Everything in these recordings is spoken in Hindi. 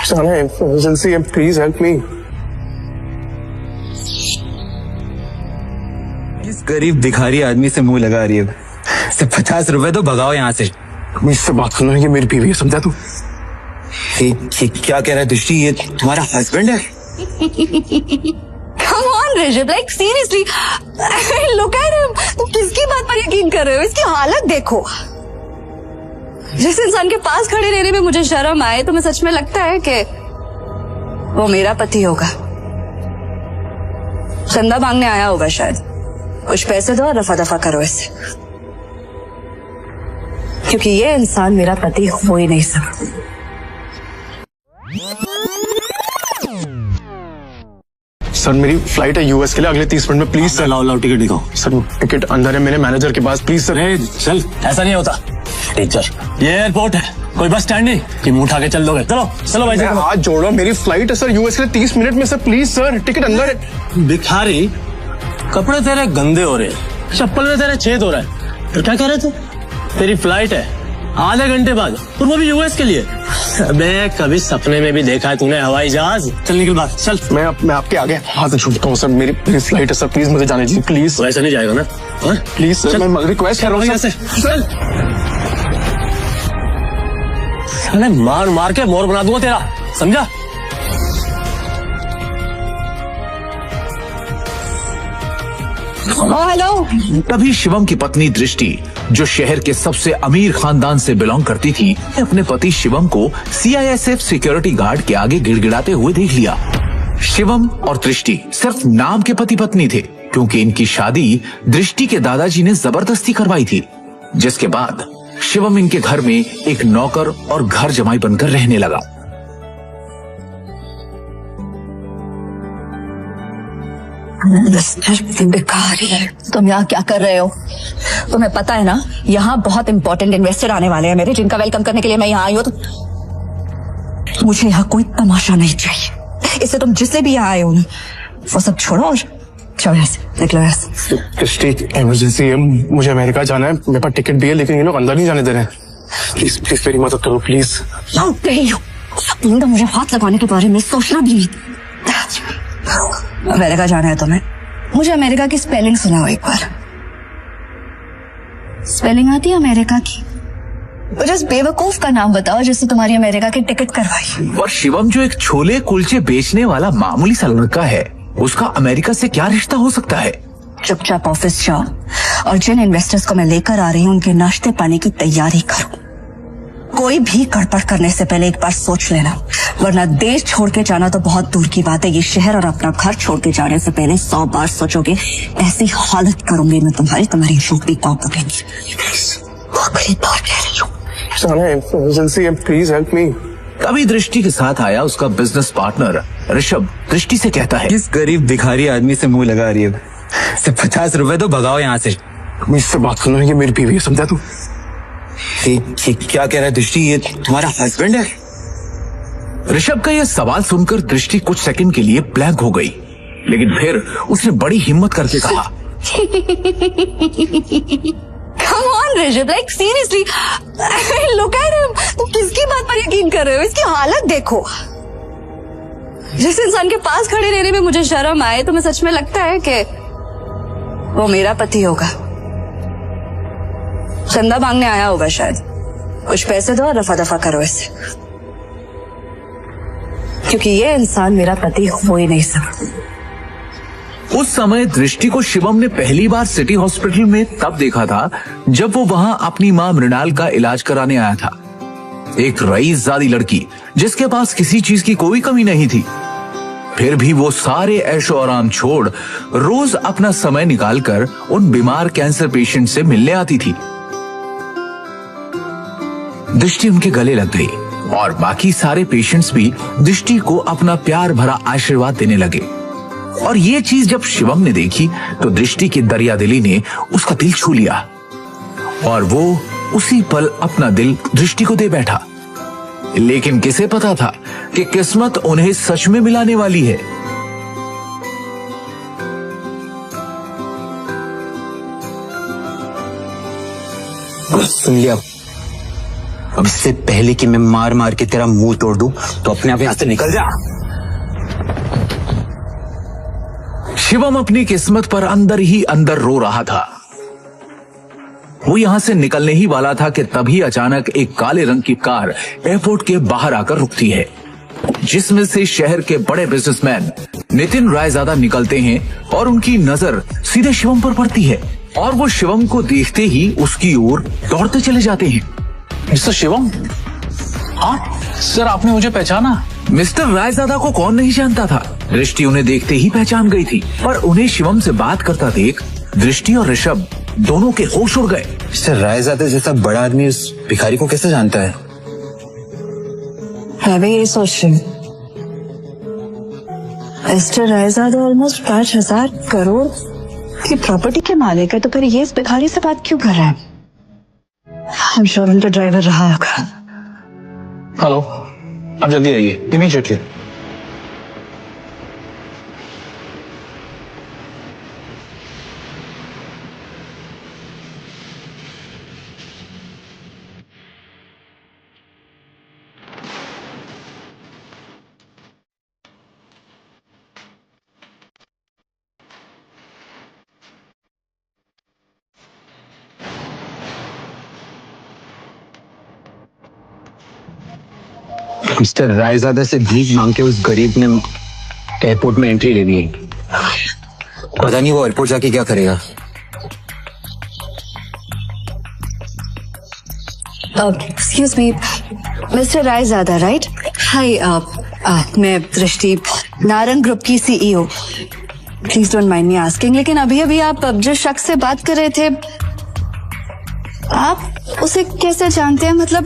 इमरजेंसी है, प्लीज हेल्प मी। इस गरीब भिखारी आदमी से मुंह लगा रही है। सिर्फ 50 रुपए तो भगाओ यहाँ से। इससे बात करना है, ये मेरी बीवी है, समझा तू? ये क्या कह रहा है दृष्टि, ये तुम्हारा हस्बैंड है? Come on Rishabh, like seriously, look at him. तुम किसकी बात पर यकीन कर रहे हो? इसकी हालत देखो। जिस इंसान के पास खड़े रहने में मुझे शर्म आए, तो मैं सच में लगता है कि वो मेरा पति होगा। चंदा मांगने आया होगा शायद। कुछ पैसे दो और रफा दफा करो इसे, क्योंकि ये इंसान मेरा पति हो ही नहीं सकता। सर मेरी फ्लाइट है यूएस के लिए अगले 30 मिनट में, प्लीज सर। लाओ टिकट दिखाओ। सर टिकट अंदर है मेरे मैनेजर के पास, प्लीज सर। चल, ऐसा नहीं होता। टीचर, ये एयरपोर्ट है, कोई बस स्टैंड नहीं कि मुंह उठा के चल दोगे। चलो चलो भाई, हाथ जोड़ो, मेरी फ्लाइट है सर यूएस के लिए 30 मिनट में सर, प्लीज सर। टिकट अंदर है। भिखारी, कपड़े तेरे गंदे हो रहे हैं, चप्पल में तेरे छेद हो रहा है, फिर क्या कह रहे थे? तेरी फ्लाइट है आधे घंटे बाद, और वो भी यूएस के लिए। अबे कभी सपने में भी देखा है तूने हवाई जहाज? चल निकल बाहर, चल। मैं आपके आगे हाथ छूटता हूँ सर, मेरी फ्लाइट है सर, प्लीज मुझे जाने दीजिए प्लीज। तो ऐसा नहीं जाएगा ना? प्लीज सर, मैं रिक्वेस्ट कर रहा हूँ सर। चल, मार मार के मोर बना दूंगा तेरा, समझा? हेलो। तभी शिवम की पत्नी दृष्टि, जो शहर के सबसे अमीर खानदान से बिलोंग करती थी, अपने पति शिवम को सीआईएसएफ सिक्योरिटी गार्ड के आगे गिड़गिड़ाते हुए देख लिया। शिवम और दृष्टि सिर्फ नाम के पति पत्नी थे, क्योंकि इनकी शादी दृष्टि के दादाजी ने जबरदस्ती करवाई थी, जिसके बाद शिवम इनके घर में एक नौकर और घर जमाई बनकर रहने लगा। भिखारी, तुम यहाँ क्या कर रहे हो? तुम्हें पता है ना, यहाँ बहुत इंपॉर्टेंट इन्वेस्टर आने वाले हैं मेरे, जिनका वेलकम करने के लिए मैं यहाँ आई हूँ। तो मुझे यहाँ कोई तमाशा नहीं चाहिए, इससे तुम जिससे भी यहाँ आए हो ना, वो सब छोड़ो और चलो यहाँ से, निकलो यहाँ से। दृष्टि, इमरजेंसी है, मुझे अमेरिका जाना है, मेरे पास टिकट भी है, लेकिन ये लोग अंदर नहीं जाने दे रहे हैं। प्लीज प्लीज मेरी मदद करो प्लीज। मुझे हाथ लगाने के बारे में सोचना भी नहीं। अमेरिका जाना है तुम्हें? मुझे अमेरिका की स्पेलिंग सुनाओ एक बार। स्पेलिंग आती है अमेरिका की? मुझे उस बेवकूफ का नाम बताओ जिससे तुम्हारी अमेरिका की टिकट करवाई। और शिवम जो एक छोले कुलचे बेचने वाला मामूली सा लड़का है, उसका अमेरिका से क्या रिश्ता हो सकता है? चुपचाप ऑफिस जाओ और जिन इन्वेस्टर्स को मैं लेकर आ रही हूँ उनके नाश्ते पानी की तैयारी करो। कोई भी गड़बड़ करने से पहले एक बार सोच लेना, वरना देश छोड़ के जाना तो बहुत दूर की बात है, ये शहर और अपना घर छोड़ के जाने से पहले 100 बार सोचोगे। ऐसी हालत करूंगी मैं तुम्हारी नौकरी कौन करेगी? आखिरी बार कह रही हूँ। इमरजेंसी है, प्लीज हेल्प मी। तभी दृष्टि के साथ आया उसका बिजनेस पार्टनर ऋषभ। दृष्टि से कहता है, इस गरीब भिखारी आदमी से मुंह लगा रही है। सिर्फ 50 रुपए तो भगाओ यहाँ से। इससे बात करना है, ये मेरी बीवी है, समझा तू? ये क्या कह रहा है दृष्टि, ये तुम्हारा हस्बैंड है? ऋषभ का यह सवाल सुनकर दृष्टि कुछ सेकंड के लिए ब्लैंक हो गई, लेकिन फिर उसने बड़ी हिम्मत करके कहा, Come on Rishabh, like seriously, look at him. तुम किसकी बात पर यकीन कर रहे हो? इसकी हालत देखो। जिस इंसान के पास खड़े रहने में मुझे शर्म आए, तो मैं सच में लगता है कि वो मेरा पति होगा। चंदा मांगने आया होगा शायद। कुछ पैसे दो और रफा दफा करो इसे, क्योंकि ये इंसान मेरा पति हो ही नहीं सकता। उस समय दृष्टि को शिवम ने पहली बार सिटी हॉस्पिटल में तब देखा था जब वो वहां अपनी मां मृणाल का इलाज कराने आया था। एक रईसजादी लड़की जिसके पास किसी चीज की कोई कमी नहीं थी, फिर भी वो सारे ऐशो आराम छोड़ रोज अपना समय निकालकर उन बीमार कैंसर पेशेंट से मिलने आती थी। दृष्टि उनके गले लग गई और बाकी सारे पेशेंट्स भी दृष्टि को अपना प्यार भरा आशीर्वाद देने लगे। और ये चीज जब शिवम ने देखी तो दृष्टि की दरियादिली ने उसका दिल छू लिया और वो उसी पल अपना दिल दृष्टि को दे बैठा। लेकिन किसे पता था कि किस्मत उन्हें सच में मिलाने वाली है। सुन लिया, अब इससे पहले कि मैं मार मार के तेरा मुंह तोड़ दूं, तो अपने आप यहां से निकल जा। शिवम अपनी किस्मत पर अंदर ही अंदर रो रहा था। वो यहां से निकलने ही वाला था कि तभी अचानक एक काले रंग की कार एयरपोर्ट के बाहर आकर रुकती है, जिसमें से शहर के बड़े बिजनेसमैन नितिन रायजादा निकलते हैं और उनकी नजर सीधे शिवम पर पड़ती है और वो शिवम को देखते ही उसकी ओर दौड़ते चले जाते हैं। मिस्टर शिवम? हाँ सर, आपने मुझे पहचाना? मिस्टर रायजादा को कौन नहीं जानता था। दृष्टि उन्हें देखते ही पहचान गई थी, पर उन्हें शिवम से बात करता देख दृष्टि और ऋषभ दोनों के होश उड़ गए। मिस्टर रायजादा जैसा बड़ा आदमी उस भिखारी को कैसे जानता है? मैं भी यही सोच रही हूँ। मिस्टर रायजादा ऑलमोस्ट 5,000 करोड़ की प्रॉपर्टी के मालिक है, तो फिर ये इस भिखारी से बात क्यों कर रहा है? आई एम श्योर उनका ड्राइवर रहा होगा। हेलो, आप जल्दी आइए, इमीडिएटली। मिस्टर रायजादा से भीख मांग के उस गरीब ने एयरपोर्ट में एंट्री ले ली। पता नहीं वो एयरपोर्ट जाके क्या करेगा। Excuse me, mister Raizada right? Hi, मैं दृष्टि, नारंग ग्रुप की CEO। Please don't mind me asking, लेकिन अभी अभी आप जिस शख्स से बात कर रहे थे, आप उसे कैसे जानते हैं? मतलब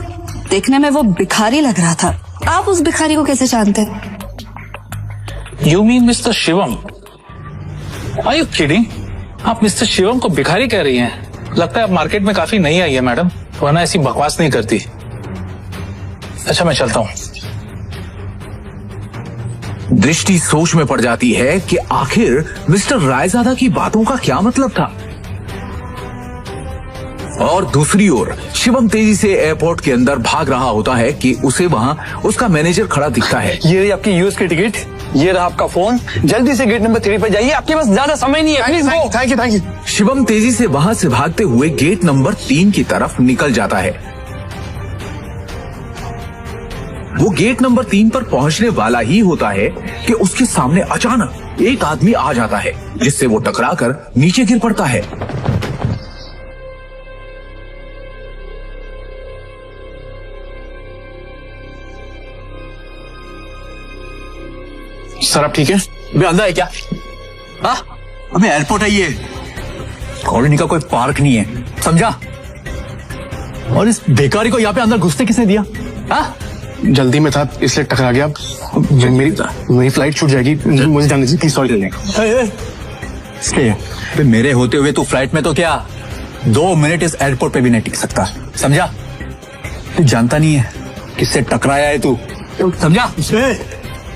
देखने में वो भिखारी लग रहा था, आप उस भिखारी को कैसे जानते हैं? You mean mister Shivam? Are you kidding? आप मिस्टर शिवम को भिखारी कह रही हैं? लगता है आप मार्केट में काफी नई आई है मैडम, वरना ऐसी बकवास नहीं करती। अच्छा, मैं चलता हूँ। दृष्टि सोच में पड़ जाती है कि आखिर मिस्टर रायजादा की बातों का क्या मतलब था। और दूसरी ओर शिवम तेजी से एयरपोर्ट के अंदर भाग रहा होता है कि उसे वहां उसका मैनेजर खड़ा दिखता है। ये रही आपकी यूएस की टिकट, ये रहा आपका फोन, जल्दी से गेट नंबर 3 पर जाइए, आपके पास ज्यादा समय नहीं है, please go. Thank you. Shivam तेजी से वहां से भागते हुए गेट नंबर 3 की तरफ निकल जाता है। वो गेट नंबर 3 पर पहुंचने वाला ही होता है कि उसके सामने अचानक एक आदमी आ जाता है, जिससे वो टकराकर नीचे गिर पड़ता है। सर आप ठीक है? अबे अंदर है क्या? हाँ, अबे एयरपोर्ट है ये, कॉलोनी का कोई पार्क नहीं है, समझा? और इस बेकारी को यहाँ पे अंदर घुसने किसने दिया? हाँ, जल्दी में था इसलिए टकरा गया। मेरी फ्लाइट छूट जाएगी, मुझे जाने दीजिए प्लीज। सॉरी। इसलिए मेरे होते हुए तू फ्लाइट में तो क्या 2 मिनट इस एयरपोर्ट पे भी नहीं टिक सकता, समझा? तू जानता नहीं है किससे टकराया है तू, समझा?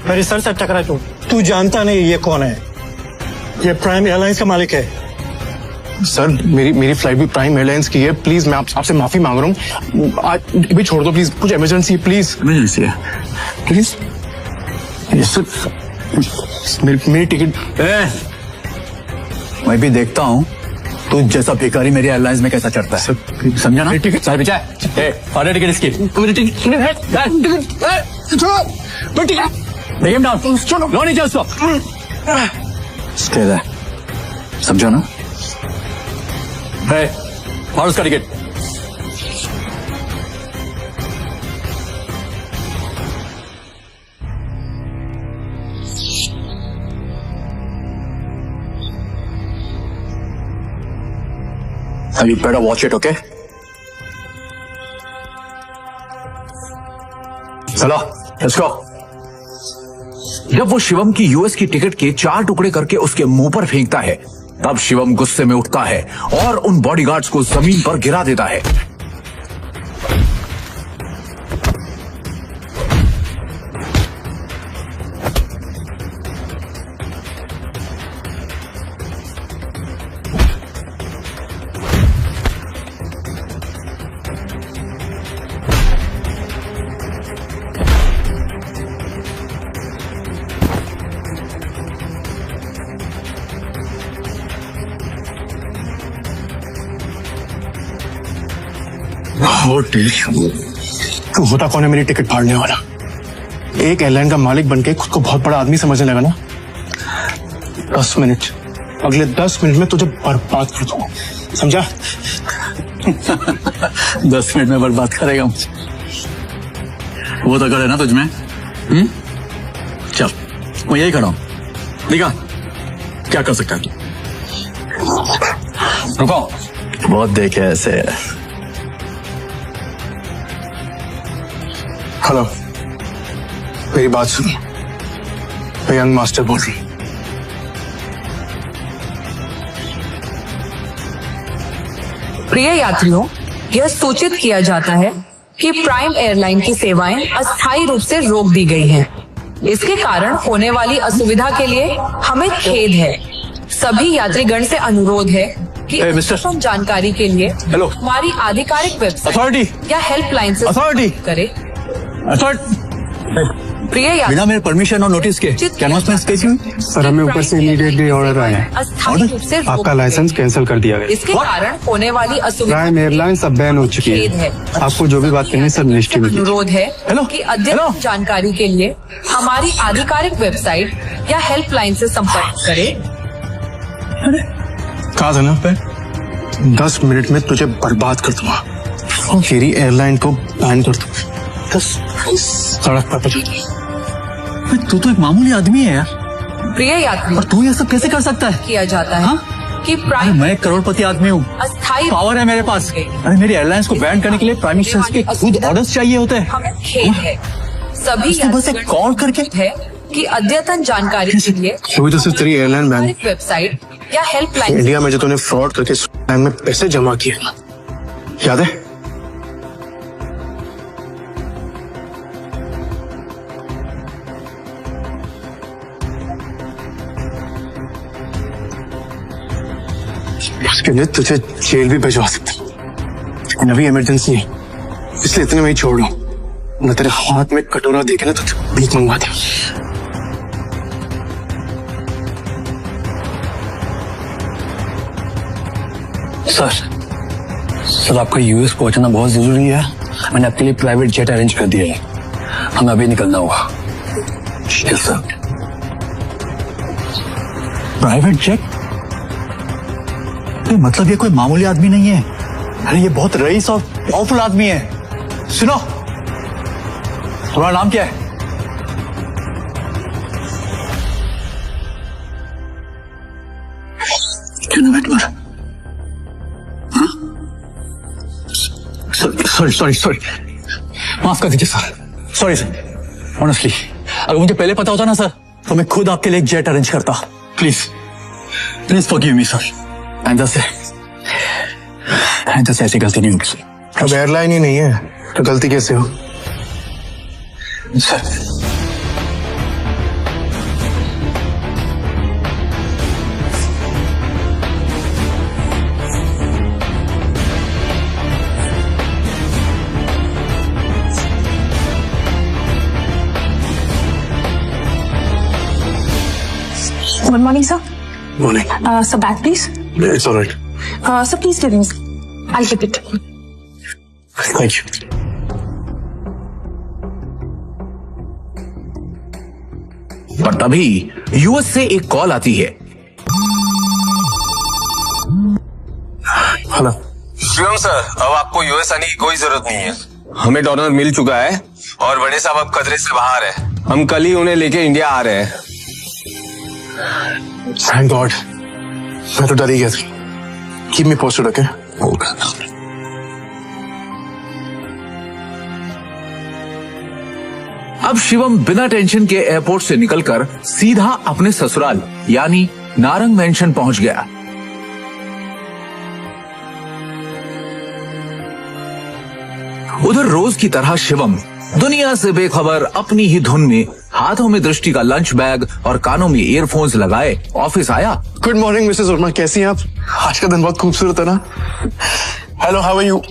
मेरे सर से टकरा तू जानता नहीं ये कौन है? ये प्राइम एयरलाइंस का मालिक है। सर मेरी फ्लाइट भी प्राइम एयरलाइंस की है, प्लीज मैं आपसे माफी मांग रहा हूँ, आज भी छोड़ दो प्लीज, कुछ इमरजेंसी प्लीज। इमरजेंसी है प्लीज। मेरी टिकट। मैं भी देखता हूँ तू जैसा भिखारी मेरी एयरलाइंस में कैसा चढ़ता है, समझा ना? टिकट सर बिचा है, टिकट इसकी लो नीचे उसको, समझो ना? और उसका ticket you better watch it, okay? चलो, let's go. जब वो शिवम की यूएस की टिकट के 4 टुकड़े करके उसके मुंह पर फेंकता है, तब शिवम गुस्से में उठता है और उन बॉडीगार्ड्स को जमीन पर गिरा देता है। तू होता कौन है मेरी टिकट फाड़ने वाला? एक एयरलाइन का मालिक बनके खुद को बहुत बड़ा आदमी समझने लगा ना। 10 मिनट, अगले 10 मिनट में तुझे बर्बाद कर दूंगा, समझा? 10 मिनट में बर्बाद करेगा मुझे, वो तो करे ना तुझमें। चल मैं यही खड़ा हूं, दिखा क्या कर सकता है तू। रुको, बहुत देखे ऐसे। हेलो, मेरी बात सुनो, मैं यंग मास्टर बोल रही हूँ। प्रिय यात्रियों, यह सूचित किया जाता है कि प्राइम एयरलाइन की सेवाएं अस्थायी रूप से रोक दी गई हैं। इसके कारण होने वाली असुविधा के लिए हमें खेद है। सभी यात्रीगण से अनुरोध है कि मिस्टर जानकारी के लिए हेलो हमारी आधिकारिक वेबसाइट अथॉरिटी या हेल्पलाइन से अथॉरिटी करें। प्रिय बिना यात्री, मेरे परमिशन और नोटिस के क्या अनाउंसमेंट कैसी हुई? सर, हमें ऊपर से इमीडिएटली ऑर्डर आया है, अस्थायी रूप से रोक आपका दी लाइसेंस गई। कैंसिल कर दिया गया। इसके कारण होने वाली असुविधा प्राइम एयरलाइन सब बैन हो चुकी खेद है। है। आपको जो भी बात करनी है सर मिनिस्ट्री में कीजिए। अनुरोध है हेलो, कि अद्यतन जानकारी के लिए हमारी आधिकारिक वेबसाइट या हेल्पलाइन से संपर्क करें। कहा था ना, 10 मिनट में तुझे बर्बाद कर दूंगा, मेरी एयरलाइन को बैन कर दूंगा। सड़क पर पहुंच। तू तो एक मामूली आदमी है यार, प्रिय यात्री, और तू ये सब कैसे कर सकता है? किया जाता है कि अरे प्राइम मैं एक करोड़पति आदमी हूँ, अस्थायी पावर है मेरे पास। अरे मेरी एयरलाइंस को बैन करने के लिए प्राइम मिनिस्टर के खुद ऑर्डर्स चाहिए होते हैं। हमें खेद है। सभी उसने बस एक कॉल करके है कि अद्यतन जानकारी के लिए अभी तो सिर्फ तेरी एयरलाइन बैन। हमारी वेबसाइट या हेल्पलाइन इंडिया में जो तूने फ्रॉड करके टाइम में पैसे जमा किए, याद है? उसके लिए तुझे जेल भी भिजवा सकता, लेकिन अभी इमरजेंसी है, इसलिए इतने में ही छोड़ लो। मैं तेरे हाथ में कटोरा देके ना तुझे भीख मंगवा दे। सर आपका यूएस पहुंचना बहुत जरूरी है। मैंने आपके लिए प्राइवेट जेट अरेंज कर दिया है, हमें अभी निकलना होगा। Sir, private jet? मतलब ये कोई मामूली आदमी नहीं है, अरे ये बहुत रईस और पावरफुल आदमी है। सुनो, तुम्हारा नाम क्या है? सॉरी, माफ कर दीजिए सर, सॉरी सर। ऑनेस्टली अगर मुझे पहले पता होता ना सर, तो मैं खुद आपके लिए एक जेट अरेंज करता। Please forgive me sir. आइंदा से ऐसी गलती नहीं होगी सर। अब एयरलाइन ही नहीं है तो गलती कैसे हो? Sir Good morning, sir. Morning. So bag, please. It's all right. So please tell me. I'll keep it. Thank you. पर तभी यूएस से एक कॉल आती है। हेलो शिवम सर, अब आपको यूएस आने की कोई जरूरत नहीं है। हमें डॉलर मिल चुका है और बड़े साहब अब खतरे से बाहर है। हम कल ही उन्हें लेके इंडिया आ रहे हैं। थैंक गॉड, मैं तो डर ही गया था। Keep me posted, okay? अब शिवम बिना टेंशन के एयरपोर्ट से निकलकर सीधा अपने ससुराल यानी नारंग मेंशन पहुंच गया। उधर रोज की तरह शिवम दुनिया से बेखबर अपनी ही धुन में हाथों में दृष्टि का लंच बैग और कानों में ईयरफोन्स लगाए ऑफिस आया। गुड मॉर्निंग मिसेस वर्मा, कैसी हैं आप? आज का दिन बहुत खूबसूरत है ना? Hello, how are you?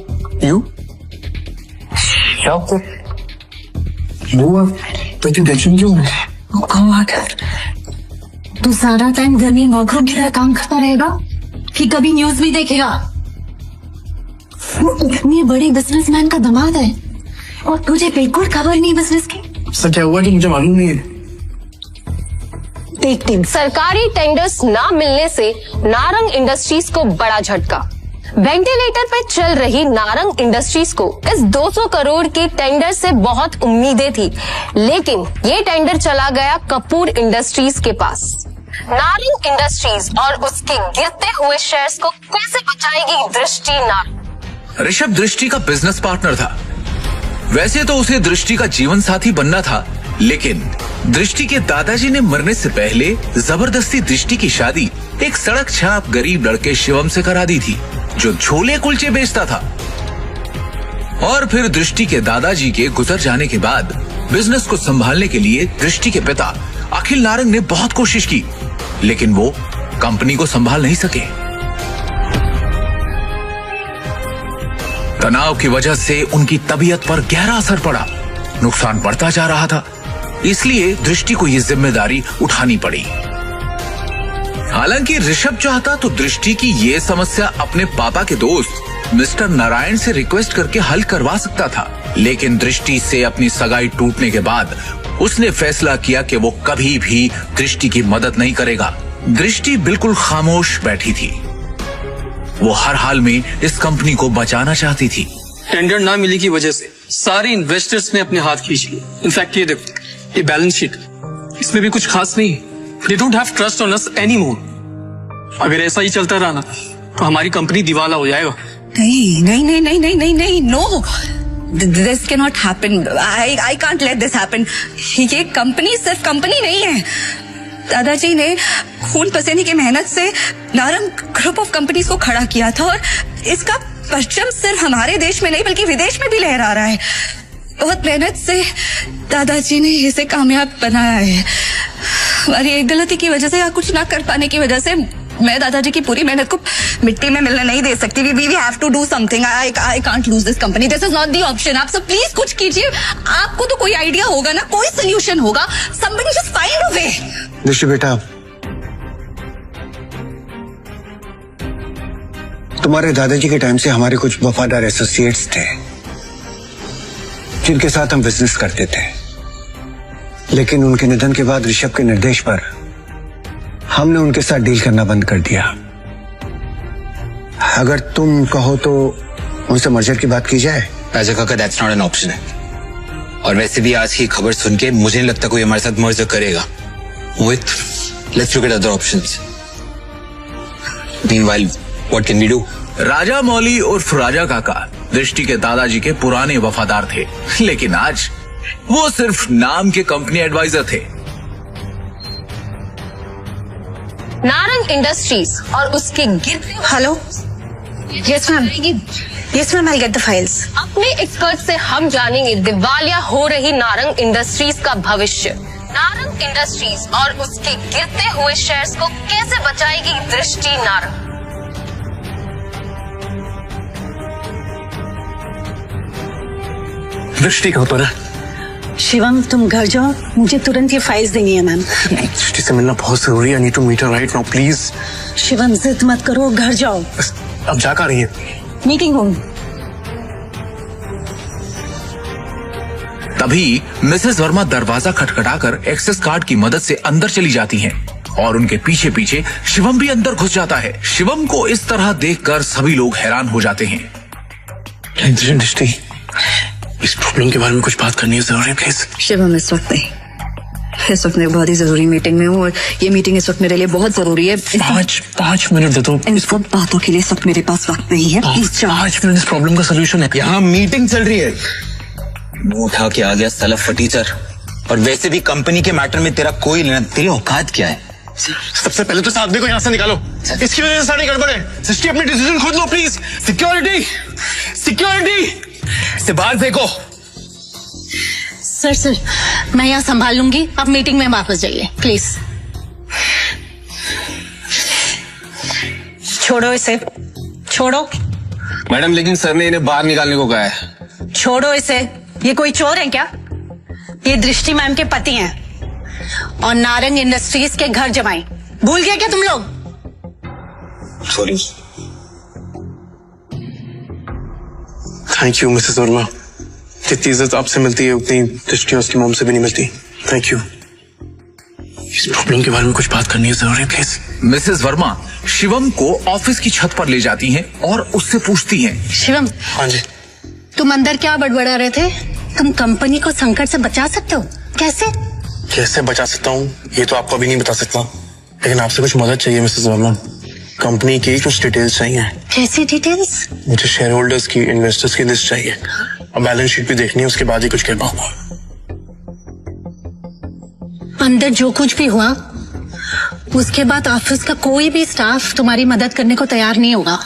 Tension क्यों? तू सारा टाइम घर में वर्क फ्रॉम होम काम करता रहेगा कि कभी न्यूज भी देखेगा? वो इतने बड़े बिजनेसमैन का दामाद है और तुझे बिल्कुल खबर नहीं बिजनेस की। सर क्या हुआ कि मुझे मालूम नहीं है। सरकारी टेंडर्स ना मिलने से नारंग इंडस्ट्रीज को बड़ा झटका। वेंटिलेटर पे चल रही नारंग इंडस्ट्रीज को इस 200 करोड़ के टेंडर से बहुत उम्मीदें थी, लेकिन ये टेंडर चला गया कपूर इंडस्ट्रीज के पास। नारंग इंडस्ट्रीज और उसके गिरते हुए शेयर्स को कैसे बचाएगी दृष्टि नारंग? ऋषभ दृष्टि का बिजनेस पार्टनर था। वैसे तो उसे दृष्टि का जीवन साथी बनना था, लेकिन दृष्टि के दादाजी ने मरने से पहले जबरदस्ती दृष्टि की शादी एक सड़क छाप गरीब लड़के शिवम से करा दी थी, जो छोले कुलचे बेचता था। और फिर दृष्टि के दादाजी के गुजर जाने के बाद बिजनेस को संभालने के लिए दृष्टि के पिता अखिल नारंग ने बहुत कोशिश की, लेकिन वो कंपनी को संभाल नहीं सके। तनाव की वजह से उनकी तबीयत पर गहरा असर पड़ा, नुकसान बढ़ता जा रहा था, इसलिए दृष्टि को ये जिम्मेदारी उठानी पड़ी। हालांकि ऋषभ चाहता तो दृष्टि की ये समस्या अपने पापा के दोस्त मिस्टर नारायण से रिक्वेस्ट करके हल करवा सकता था, लेकिन दृष्टि से अपनी सगाई टूटने के बाद उसने फैसला किया कि वो कभी भी दृष्टि की मदद नहीं करेगा। दृष्टि बिल्कुल खामोश बैठी थी। वो हर हाल में इस कंपनी को बचाना चाहती थी। टेंडर ना मिलने की वजह से सारे इन्वेस्टर्स ने अपने हाथ खींच लिए। इनफैक्ट ये देखो, ये बैलेंस शीट, इसमें भी कुछ खास नहीं है। They don't have trust on us anymore. अगर ऐसा ही चलता रहा ना तो हमारी कंपनी दिवाला हो जाएगा। नहीं नहीं नहीं नहीं नहीं नहीं नहीं, no, this can not happen. I can't let this happen. ये कंपनी सिर्फ कंपनी नहीं है। दादाजी ने खून पसीने की मेहनत से नारंग ग्रुप ऑफ कंपनीज को खड़ा किया था और इसका परचम सिर्फ हमारे देश में नहीं बल्कि विदेश में भी लहरा रहा है। बहुत मेहनत से दादाजी ने इसे कामयाब बनाया है। हमारी एक गलती की वजह से या कुछ ना कर पाने की वजह से मैं दादाजी की पूरी मेहनत को मिट्टी में मिलने नहीं दे सकती। We have to do something. I can't lose this company. This is not the option. आप सब प्लीज कुछ कीजिए। आपको तो कोई आइडिया होगा ना, कोई सोल्यूशन होगा। Somebody just find a way. दृष्टि बेटा, तुम्हारे दादाजी के टाइम से हमारे कुछ वफादार एसोसिएट्स थे जिनके साथ हम बिजनेस करते थे, लेकिन उनके निधन के बाद ऋषभ के निर्देश पर हमने उनके साथ डील करना बंद कर दिया। अगर तुम कहो तो उनसे मर्जर की बात की जाए। राजा काका, दैट्स नॉट एन ऑप्शन है। और वैसे भी आज की खबर सुन के मुझे नहीं लगता कोई हमारे साथ मर्जर करेगा। Mohit, let's look at other options. Meanwhile, what can we do? Raja Mouli उर्फ राजा काका दृष्टि के दादाजी के पुराने वफादार थे, लेकिन आज वो सिर्फ नाम के कंपनी एडवाइजर थे। नारंग इंडस्ट्रीज और उसके गिरते। Hello, yes ma'am, yes ma'am, I get the files. अपने एक्सपर्ट से हम जानेंगे दिवालिया हो रही नारंग इंडस्ट्रीज का भविष्य। नारंग इंडस्ट्रीज और उसके गिरते हुए शेयर्स को कैसे बचाएगी दृष्टि नारंग? दृष्टि कहाँ पर है? शिवम, तुम घर जाओ, मुझे तुरंत ये फाइल्स देनी है मैम। दृष्टि से मिलना बहुत जरूरी है। I need to meet her right now, please. Shivam, जिद मत करो, घर जाओ। अब जा कर रही है? Meeting room. तभी मिसेस वर्मा दरवाजा खटखटाकर एक्सेस कार्ड की मदद से अंदर चली जाती हैं और उनके पीछे पीछे शिवम भी अंदर घुस जाता है। शिवम को इस तरह देखकर सभी लोग हैरान हो जाते हैं। दृष्टि, इस प्रॉब्लम के बारे में कुछ बात करनी है जरूरी, प्लीज। शिवम, इस वक्त नहीं, इस वक्त मैं बहुत ही जरूरी मीटिंग में हूँ और ये मीटिंग इस वक्त मेरे लिए बहुत जरूरी है। 5 मिनट दे दो। इस वक्त बातों के लिए इस वक्त मेरे पास वक्त नहीं है, प्लीज जाओ। 5 मिनट, इस प्रॉब्लम का सोल्यूशन है। यहाँ मीटिंग चल रही है। मुंह उठा के आ गया साला फटीचर। और वैसे भी कंपनी के मैटर में तेरा कोई लेना, तेरी औकात क्या है? सबसे पहले तो इस आदमी को यहाँ से निकालो। इसकी वजह से सारी गड़बड़ है। दृष्टि, अपनी डिसीजन खुद लो प्लीज। सिक्योरिटी, सिक्योरिटी से बाहर फेंको। सर, मैं यहाँ संभाल लूंगी, आप मीटिंग में वापस जाइए प्लीज। छोड़ो इसे, छोड़ो। मैडम, लेकिन सर ने इन्हें बाहर निकालने को कहा है। छोड़ो इसे, ये कोई चोर है क्या? ये दृष्टि मैम के पति हैं और नारंग इंडस्ट्रीज के घर जमाई। भूल गए क्या तुम लोग? Sorry. Thank you Mrs Verma. जितनी इज्जत आपसे मिलती है उतनी दृष्टि उसकी मॉम से भी नहीं मिलती। Thank you. इस प्रॉब्लम के बारे में कुछ बात करनी है जरूरी, प्लीज। मिसेस वर्मा शिवम को ऑफिस की छत पर ले जाती हैं और उससे पूछती हैं। शिवम। हाँ जी। तुम अंदर क्या बड़बड़ा रहे थे? तुम कंपनी को संकट से बचा सकते हो? कैसे? कैसे बचा सकता हूँ ये तो आपको अभी नहीं बता सकता, लेकिन आपसे कुछ मदद चाहिए मिसेस वर्मा। कंपनी की कुछ डिटेल्स चाहिए। कैसी डिटेल्स? मुझे शेयर होल्डर्स की, इन्वेस्टर्स की लिस्ट चाहिए और बैलेंस शीट भी देखनी है, उसके बाद ही कुछ कह पाऊंगा। अंदर जो कुछ भी हुआ उसके बाद ऑफिस का कोई भी स्टाफ तुम्हारी मदद करने को तैयार नहीं होगा,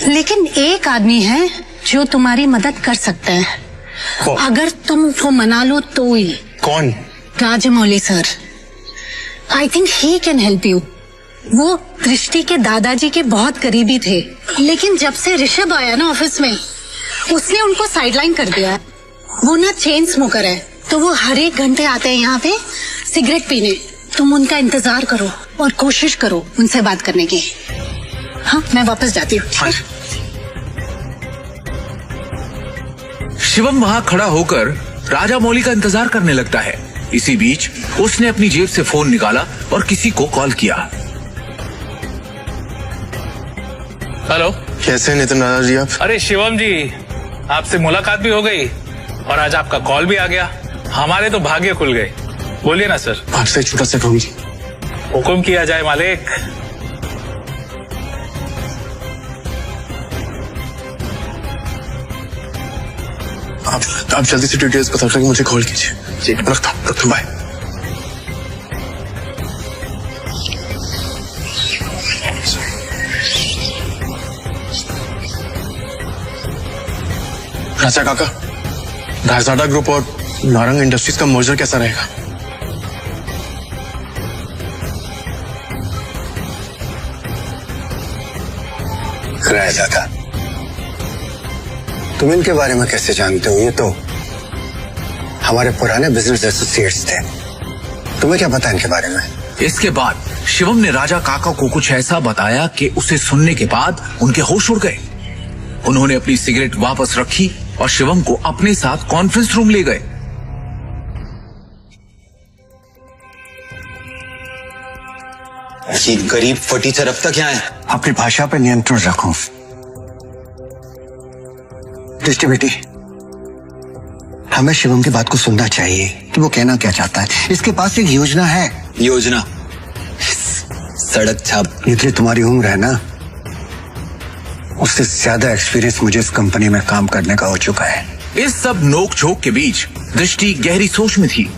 लेकिन एक आदमी है जो तुम्हारी मदद कर सकता है अगर तुम वो मना लो तो ही। कौन? Rajamouli sir. I think he can help you. वो दृष्टि के दादाजी के बहुत करीबी थे, लेकिन जब से ऋषभ आया ना ऑफिस में उसने उनको साइडलाइन कर दिया। वो ना चेन स्मोकर है, तो वो हर एक घंटे आते हैं यहाँ पे सिगरेट पीने। तुम उनका इंतजार करो और कोशिश करो उनसे बात करने की। हाँ, मैं वापस जाती हूँ। शिवम वहां खड़ा होकर राजा मौली का इंतजार करने लगता है। इसी बीच उसने अपनी जेब से फोन निकाला और किसी को कॉल किया। हेलो। कैसे हैं नितिन राजा जी आप? अरे शिवम जी, आपसे मुलाकात भी हो गई और आज आपका कॉल भी आ गया। हमारे तो भाग्य खुल गए। बोलिए ना सर। आपसे एक छोटा सा काम। हुक्म किया जाए मालिक। आप जल्दी से डिटेल्स बता कर मुझे कॉल कीजिए। रखता हूँ, बाय। राजा काका, घायजाडा ग्रुप और नारंग इंडस्ट्रीज का मर्जर कैसा रहेगा? घायजाडा, तुम इनके बारे में कैसे जानते हो? ये तो हमारे पुराने बिजनेस एसोसिएट्स थे। तुम्हें क्या पता इनके बारे में? इसके बाद शिवम ने राजा काका को कुछ ऐसा बताया कि उसे सुनने के बाद उनके होश उड़ गए। उन्होंने अपनी सिगरेट वापस रखी और शिवम को अपने साथ कॉन्फ्रेंस रूम ले गए। ये गरीब फटीचर अब तक यहाँ है। अपनी भाषा पर नियंत्रण रखो। दृष्टि बेटी, हमें शिवम की बात को सुनना चाहिए कि वो कहना क्या चाहता है। इसके पास एक योजना है। योजना? सड़क छाप। जितनी तुम्हारी उम्र है ना, उससे ज्यादा एक्सपीरियंस मुझे इस कंपनी में काम करने का हो चुका है। इस सब नोक झोंक के बीच दृष्टि गहरी सोच में थी।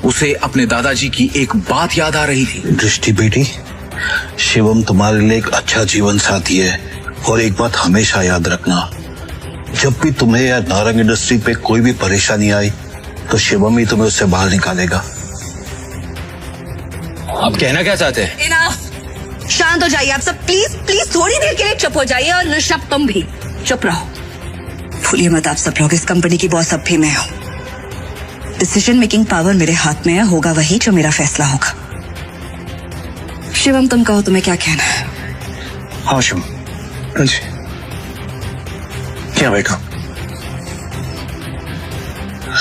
उसे अपने दादाजी की एक बात याद आ रही थी। दृष्टि बेटी, शिवम तुम्हारे लिए एक अच्छा जीवन साथी है और एक बात हमेशा याद रखना, जब भी तुम्हें या नारंग इंडस्ट्री पे कोई भी परेशानी आई तो शिवम ही तुम्हें उससे बाहर निकालेगा। आप कहना क्या चाहते हैं? इनफ। शांत हो जाइए आप सब, प्लीज प्लीज थोड़ी देर के लिए चुप हो जाइए। और ऋषभ तुम भी चुप रहो। भूलिए मत आप सब लोग, इस कंपनी की बॉस अब भी मैं हूं। डिसीजन मेकिंग पावर मेरे हाथ में है, होगा वही जो मेरा फैसला होगा। शिवम तुम कहो, तुम्हें क्या कहना है? हाँ शिवम। जी क्या बेटा?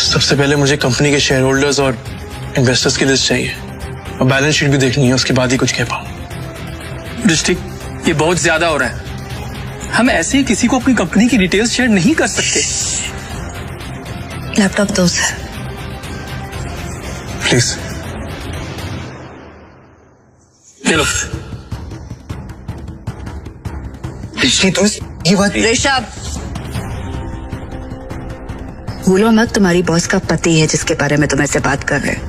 सबसे पहले मुझे कंपनी के शेयर होल्डर्स और इन्वेस्टर्स की लिस्ट चाहिए और बैलेंस शीट भी देखनी है, उसके बाद ही कुछ कह पाऊं। दृष्टि, ये बहुत ज्यादा हो रहा है। हम ऐसे ही किसी को अपनी कंपनी की डिटेल्स शेयर नहीं कर सकते। लैपटॉप दो सर। प्लीज। चलो। दृष्टि, तो ये बात। ऋषभ, भूलो मत तुम्हारी बॉस का पति है जिसके बारे में तुम ऐसे बात कर रहे हो।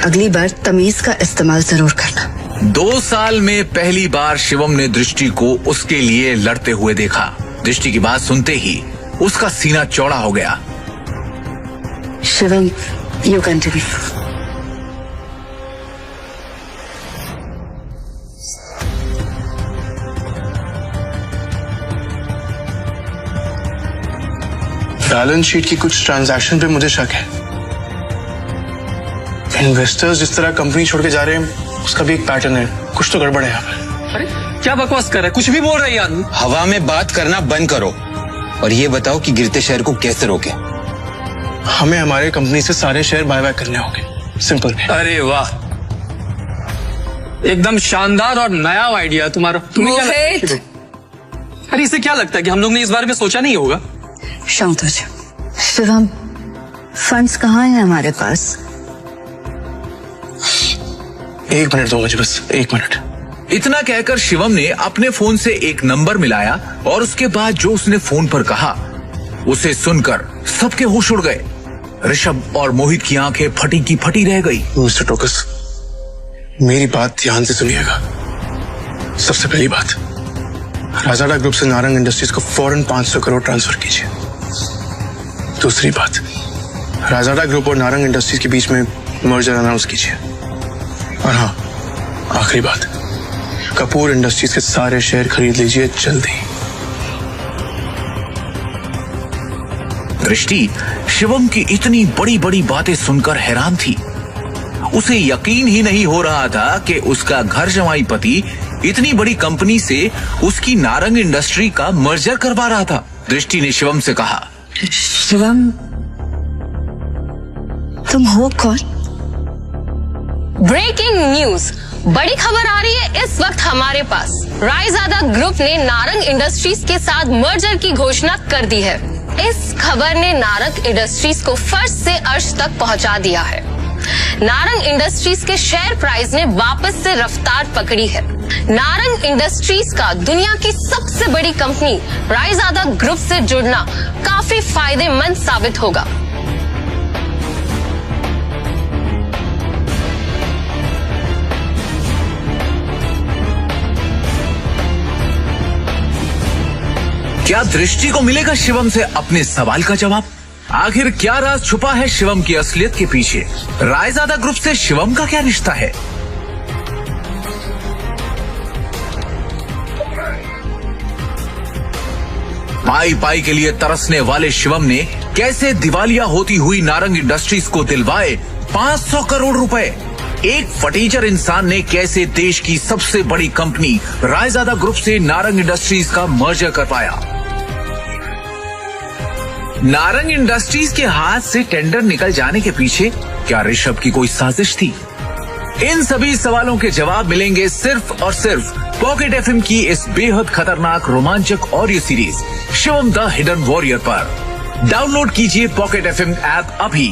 अगली बार तमीज का इस्तेमाल जरूर करना। 2 साल में पहली बार शिवम ने दृष्टि को उसके लिए लड़ते हुए देखा। दृष्टि की बात सुनते ही उसका सीना चौड़ा हो गया। Shivam, you continue. Balance sheet की कुछ ट्रांजैक्शन पे मुझे शक है। इन्वेस्टर्स जिस तरह कंपनी छोड़ के जा रहे हैं उसका भी एक पैटर्न है। कुछ तो गड़बड़ है यहाँ पे। अरे क्या बकवास कर रहे, कुछ भी बोल रहे हैं यार। हवा में बात करना बंद करो और ये बताओ कि गिरते शहर को कैसे रोके। हमें हमारे कंपनी से सारे शेयर बाय बाय करने होंगे, सिंपल। अरे वाह, एकदम शानदार और नया आइडिया तुम्हारा। तुम्हें क्या लगता है? अरे इसे क्या लगता है कि हम लोग ने इस बारे में सोचा नहीं होगा? शांत हो जाओ शिवम, फंड्स कहाँ हैं हमारे पास? 1 मिनट दो मुझे, बस 1 मिनट। इतना कहकर शिवम ने अपने फोन से एक नंबर मिलाया और उसके बाद जो उसने फोन पर कहा उसे सुनकर सबके होश उड़ गए। ऋषभ और मोहित की आंखें फटी की फटी रह गई। मिस्टर टोकस, मेरी बात ध्यान से सुनिएगा। सबसे पहली बात, राजाडा ग्रुप से नारंग इंडस्ट्रीज को फौरन 500 करोड़ ट्रांसफर कीजिए। दूसरी बात, राजाडा ग्रुप और नारंग इंडस्ट्रीज के बीच में मर्जर अनाउंस कीजिए। और हाँ, आखिरी बात, कपूर इंडस्ट्रीज के सारे शेयर खरीद लीजिए जल्दी। दृष्टि शिवम की इतनी बड़ी बड़ी बातें सुनकर हैरान थी। उसे यकीन ही नहीं हो रहा था कि उसका घर जमाई पति इतनी बड़ी कंपनी से उसकी नारंग इंडस्ट्री का मर्जर करवा रहा था। दृष्टि ने शिवम से कहा, शिवम, तुम हो कौन? ब्रेकिंग न्यूज, बड़ी खबर आ रही है इस वक्त हमारे पास। रायजादा ग्रुप ने नारंग इंडस्ट्रीज के साथ मर्जर की घोषणा कर दी है। इस खबर ने नारंग इंडस्ट्रीज को फर्श से अर्श तक पहुंचा दिया है। नारंग इंडस्ट्रीज के शेयर प्राइस ने वापस से रफ्तार पकड़ी है। नारंग इंडस्ट्रीज का दुनिया की सबसे बड़ी कंपनी रायजादा ग्रुप से जुड़ना काफी फायदेमंद साबित होगा। क्या दृष्टि को मिलेगा शिवम से अपने सवाल का जवाब? आखिर क्या राज छुपा है शिवम की असलियत के पीछे? रायजादा ग्रुप से शिवम का क्या रिश्ता है? पाई पाई के लिए तरसने वाले शिवम ने कैसे दिवालिया होती हुई नारंग इंडस्ट्रीज को दिलवाए 500 करोड़ रुपए? एक फटीचर इंसान ने कैसे देश की सबसे बड़ी कंपनी रायजादा ग्रुप से नारंग इंडस्ट्रीज का मर्जर करवाया? नारंग इंडस्ट्रीज के हाथ से टेंडर निकल जाने के पीछे क्या ऋषभ की कोई साजिश थी? इन सभी सवालों के जवाब मिलेंगे सिर्फ और सिर्फ पॉकेट एफएम की इस बेहद खतरनाक रोमांचक audio series Shivam the hidden warrior पर। डाउनलोड कीजिए पॉकेट एफएम ऐप अभी